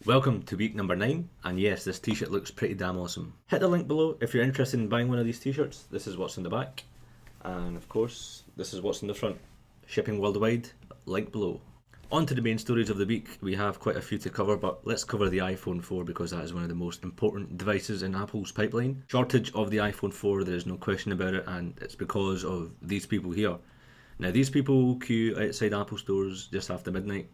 Welcome to week number 9, and yes, this t-shirt looks pretty damn awesome. Hit the link below if you're interested in buying one of these t-shirts. This is what's in the back, and of course, this is what's in the front. Shipping worldwide, link below. On to the main stories of the week. We have quite a few to cover, but let's cover the iPhone 4 because that is one of the most important devices in Apple's pipeline. Shortage of the iPhone 4, there is no question about it, and it's because of these people here. Now, these people queue outside Apple stores just after midnight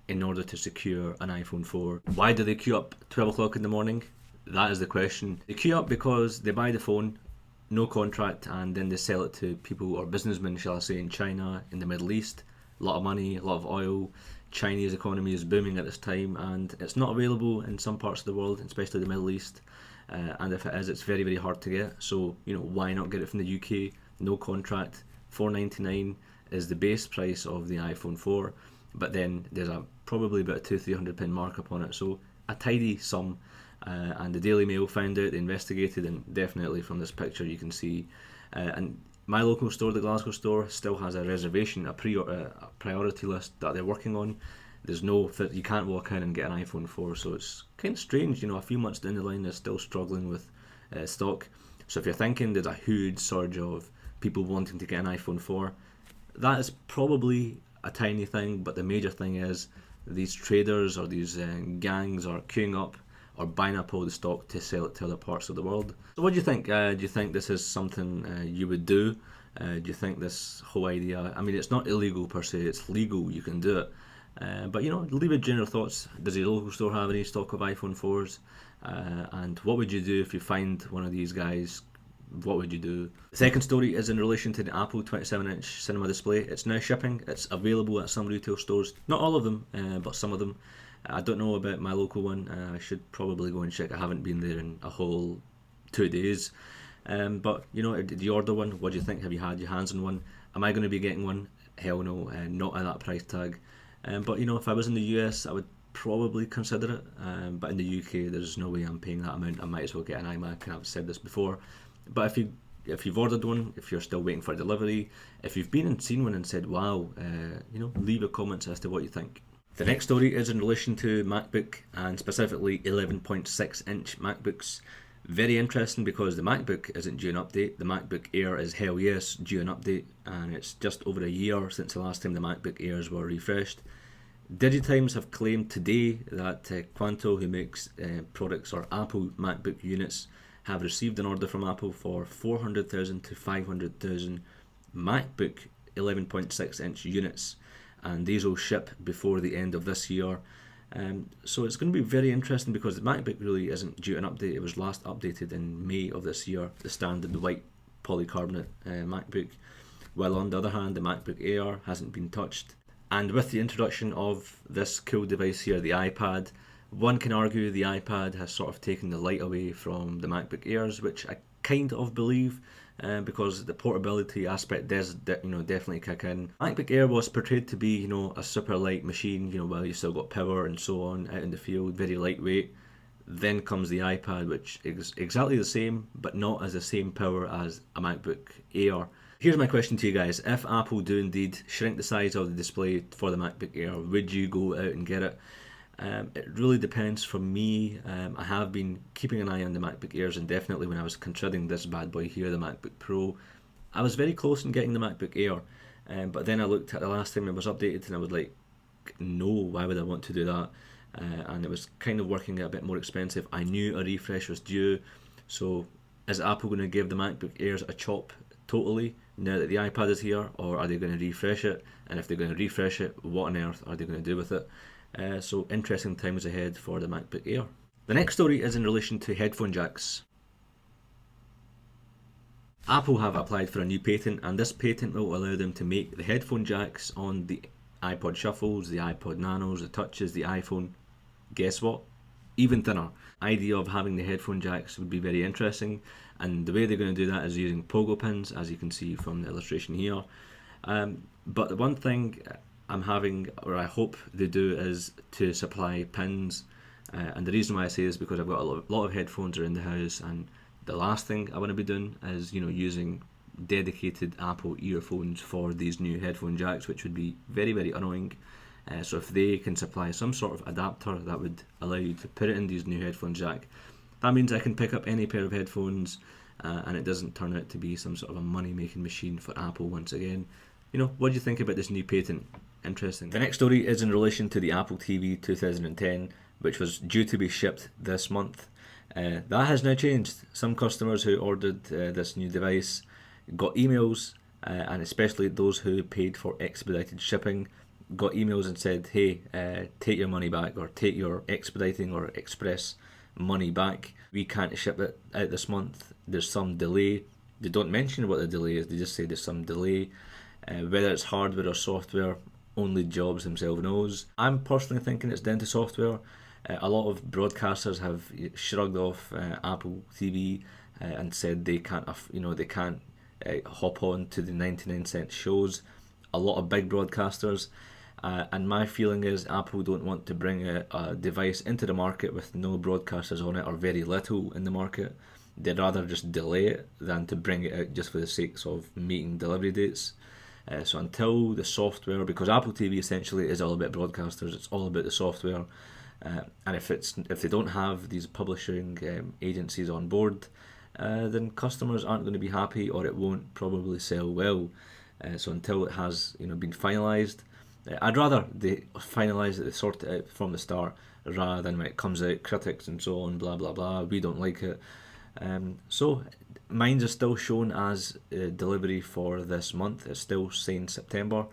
in order to secure an iPhone 4. Why do they queue up 12 o'clock in the morning? That is the question. They queue up because they buy the phone, no contract, and then they sell it to people or businessmen, shall I say, in China, in the Middle East. A lot of money, a lot of oil. Chinese economy is booming at this time, and it's not available in some parts of the world, especially the Middle East. And if it is, it's very, very hard to get. So, why not get it from the UK? No contract. $499 is the base price of the iPhone 4. But then there's probably about a £200-300 markup on it, so a tidy sum. And the Daily Mail found out, they investigated, and definitely from this picture you can see. And my local store, the Glasgow store, still has a reservation, a priority list that they're working on. You can't walk in and get an iPhone 4, so it's kind of strange. A few months down the line, they're still struggling with stock. So if you're thinking there's a huge surge of people wanting to get an iPhone 4, that is probably a tiny thing, but the major thing is these traders or these gangs are queuing up or buying up all the stock to sell it to other parts of the world. So what do you think? Do you think this is something you would do? Do you think this whole idea, it's not illegal per se, it's legal, you can do it. But leave it general thoughts. Does your local store have any stock of iPhone 4s? And what would you do if you find one of these guys? What would you do? The second story is in relation to the Apple 27-inch cinema display. It's now shipping. It's available at some retail stores. Not all of them, but some of them. I don't know about my local one. I should probably go and check. I haven't been there in a whole 2 days. But, did you order one? What do you think? Have you had your hands on one? Am I going to be getting one? Hell no, not at that price tag. But, if I was in the US, I would probably consider it. But in the UK, there's no way I'm paying that amount. I might as well get an iMac, and I've said this before. But if you've ordered one, if you're still waiting for delivery, if you've been and seen one and said, wow, leave a comment as to what you think. The next story is in relation to MacBook, and specifically 11.6-inch MacBooks. Very interesting because the MacBook isn't due an update. The MacBook Air is hell yes due an update, and it's just over a year since the last time the MacBook Airs were refreshed. Digitimes have claimed today that Quanto, who makes products or Apple MacBook units, have received an order from Apple for 400,000 to 500,000 MacBook 11.6-inch units, and these will ship before the end of this year. So it's going to be very interesting because the MacBook really isn't due an update. It was last updated in May of this year, the standard white polycarbonate MacBook, while on the other hand the MacBook Air hasn't been touched. And with the introduction of this cool device here, the iPad, one can argue the iPad has sort of taken the light away from the MacBook Airs, which I kind of believe, because the portability aspect does definitely kick in. MacBook Air was portrayed to be a super light machine, while you still got power and so on out in the field, very lightweight. Then comes the iPad, which is exactly the same, but not as the same power as a MacBook Air. Here's my question to you guys. If Apple do indeed shrink the size of the display for the MacBook Air, would you go out and get it? It really depends for me. I have been keeping an eye on the MacBook Airs, and definitely when I was considering this bad boy here, the MacBook Pro, I was very close in getting the MacBook Air. But then I looked at the last time it was updated and I was like, no, why would I want to do that? And it was kind of working out a bit more expensive. I knew a refresh was due, so is Apple going to give the MacBook Airs a chop totally now that the iPad is here, or are they going to refresh it? And if they're going to refresh it, what on earth are they going to do with it? So interesting times ahead for the MacBook Air. The next story is in relation to headphone jacks. Apple have applied for a new patent, and this patent will allow them to make the headphone jacks on the iPod Shuffles, the iPod Nanos, the Touches, the iPhone, guess what? Even thinner. Idea of having the headphone jacks would be very interesting, and the way they're going to do that is using pogo pins, as you can see from the illustration here. But the one thing I'm having, or I hope they do, is to supply pins. And the reason why I say this is because I've got a lot of headphones around the house, and the last thing I want to be doing is using dedicated Apple earphones for these new headphone jacks, which would be very, very annoying. So if they can supply some sort of adapter that would allow you to put it in these new headphone jack, that means I can pick up any pair of headphones and it doesn't turn out to be some sort of a money-making machine for Apple once again. What do you think about this new patent? Interesting. The next story is in relation to the Apple TV 2010, which was due to be shipped this month. That has now changed. Some customers who ordered this new device got emails, and especially those who paid for expedited shipping, got emails and said, hey, take your money back, or take your expediting or express money back. We can't ship it out this month. There's some delay. They don't mention what the delay is, they just say there's some delay. Whether it's hardware or software, only Jobs himself knows. I'm personally thinking it's down to software. A lot of broadcasters have shrugged off Apple TV and said they can't, hop on to the 99-cent shows. A lot of big broadcasters, and my feeling is Apple don't want to bring a device into the market with no broadcasters on it or very little in the market. They'd rather just delay it than to bring it out just for the sakes of meeting delivery dates. So until the software, because Apple TV essentially is all about broadcasters, it's all about the software, and if they don't have these publishing agencies on board, then customers aren't going to be happy, or it won't probably sell well. So until it has been finalised, I'd rather they finalise it, they sort it out from the start, rather than when it comes out, critics and so on, blah blah blah, we don't like it. So mine is still shown as delivery for this month. It's still saying September.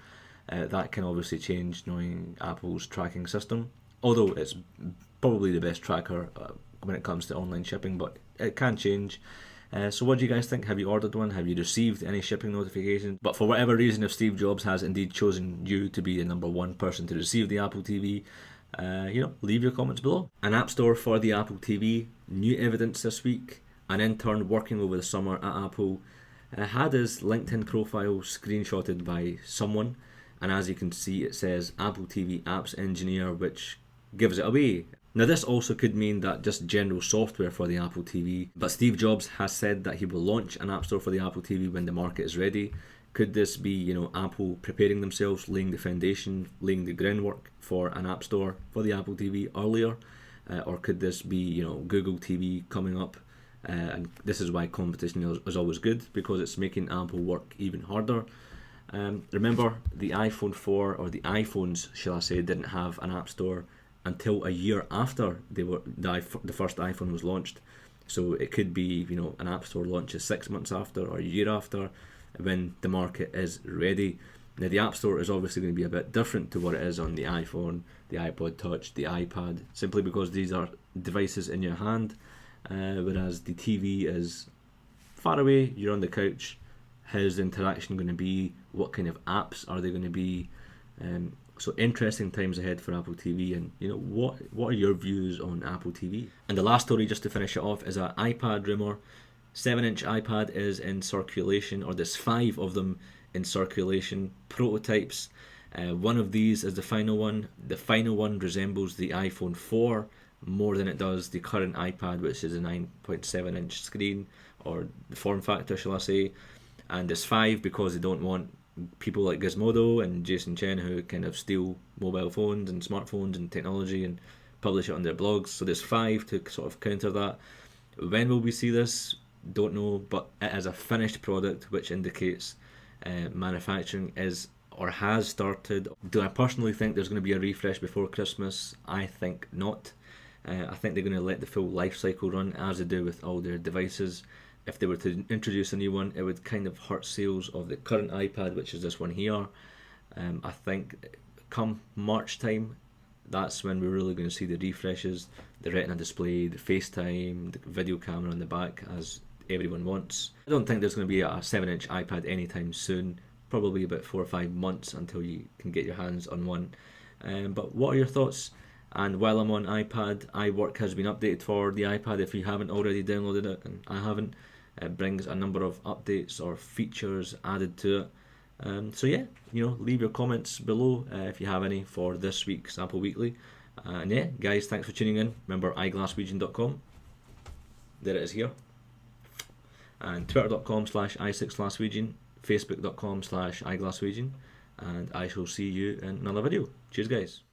That can obviously change knowing Apple's tracking system, although it's probably the best tracker when it comes to online shipping, but it can change. So what do you guys think? Have you ordered one? Have you received any shipping notifications? But for whatever reason, if Steve Jobs has indeed chosen you to be the number one person to receive the Apple TV, leave your comments below. An app store for the Apple TV, new evidence this week. An intern working over the summer at Apple had his LinkedIn profile screenshotted by someone, and as you can see it says Apple TV Apps Engineer, which gives it away. Now this also could mean that just general software for the Apple TV, but Steve Jobs has said that he will launch an app store for the Apple TV when the market is ready. Could this be, Apple preparing themselves, laying the foundation, laying the groundwork for an app store for the Apple TV earlier? Or could this be, Google TV coming up? And this is why competition is always good, because it's making Apple work even harder. Remember, the iPhone 4, or the iPhones, shall I say, didn't have an app store until a year after the first iPhone was launched. So it could be, an app store launches 6 months after, or a year after, when the market is ready. Now the app store is obviously going to be a bit different to what it is on the iPhone, the iPod Touch, the iPad, simply because these are devices in your hand. Whereas the TV is far away, you're on the couch. How's the interaction going to be? What kind of apps are they going to be? So interesting times ahead for Apple TV, and what are your views on Apple TV? And the last story, just to finish it off, is an iPad rumour. 7-inch iPad is in circulation, or there's 5 of them in circulation, prototypes. One of these is the final one. The final one resembles the iPhone 4 more than it does the current iPad, which is a 9.7-inch screen, or the form factor, shall I say. And there's 5 because they don't want people like Gizmodo and Jason Chen, who kind of steal mobile phones and smartphones and technology and publish it on their blogs. So there's 5 to sort of counter that. When will we see this? Don't know, but it is a finished product, which indicates manufacturing is or has started. Do I personally think there's going to be a refresh before Christmas? I think not. I think they're going to let the full life cycle run, as they do with all their devices. If they were to introduce a new one, it would kind of hurt sales of the current iPad, which is this one here. I think come March time, that's when we're really going to see the refreshes, the retina display, the FaceTime, the video camera on the back, as everyone wants. I don't think there's going to be a 7-inch iPad anytime soon. Probably about 4 or 5 months until you can get your hands on one. But what are your thoughts? And while I'm on iPad, iWork has been updated for the iPad. If you haven't already downloaded it, and I haven't, it brings a number of updates or features added to it. So yeah, leave your comments below if you have any for this week's Apple Weekly. And yeah, guys, thanks for tuning in. Remember, iGlaswegian.com. There it is here. And twitter.com/i6glasswegian, facebook.com/iGlaswegian. and I shall see you in another video. Cheers guys.